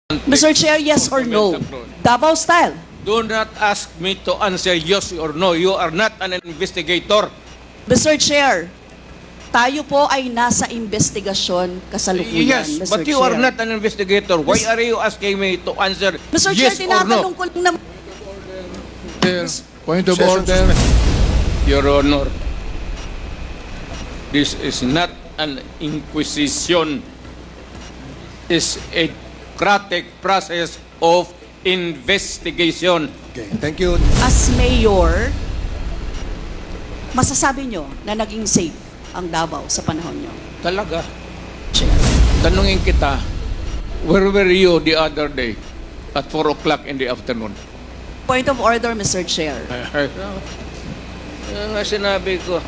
Mr. Chair, yes or no? Davao style. Do not ask me to answer yes or no. You are not an investigator. Mr. Chair, tayo po ay nasa investigasyon kasalukuyan, Yes, Mr. but you Chair. are not an investigator. Why are you asking me to answer Mr. Chair, yes or no? tinatanong ko lang naman. Point of order. Your Honor, this is not an inquisition. It's a democratic process of investigation. Okay, thank you. As mayor, masasabi nyo na naging safe ang Davao sa panahon nyo? Talaga. Chair. Tanungin kita, where were you the other day at 4 o'clock in the afternoon? Point of order, Mr. Chair. Yan nga sinabi ko.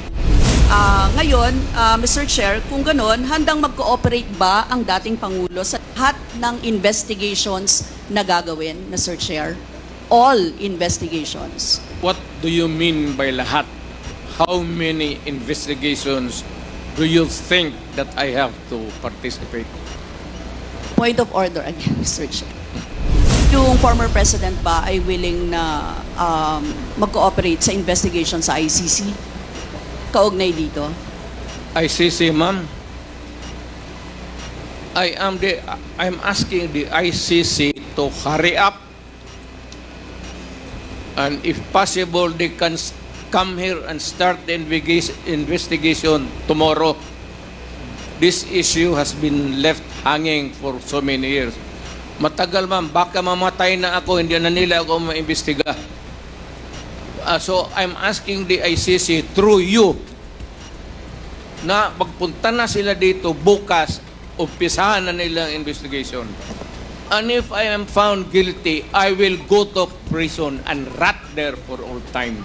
Ngayon, Mr. Chair, kung ganon, handang mag-cooperate ba ang dating Pangulo sa lahat ng investigations na gagawin, Mr. Chair? All investigations. What do you mean by lahat? How many investigations do you think that I have to participate? Point of order again, Mr. Chair. Yung former president ba ay willing na mag-cooperate sa investigation sa ICC? Kaugnay dito? ICC, ma'am. I'm asking the ICC to hurry up, and if possible, they can come here and start the investigation tomorrow. This issue has been left hanging for so many years. Matagal, ma'am. Baka mamatay na ako, hindi na nila ako maimbestiga. So I'm asking the ICC through you na magpunta na sila dito bukas, umpisahan na nilang investigation. And if I am found guilty, I will go to prison and rot there for all time.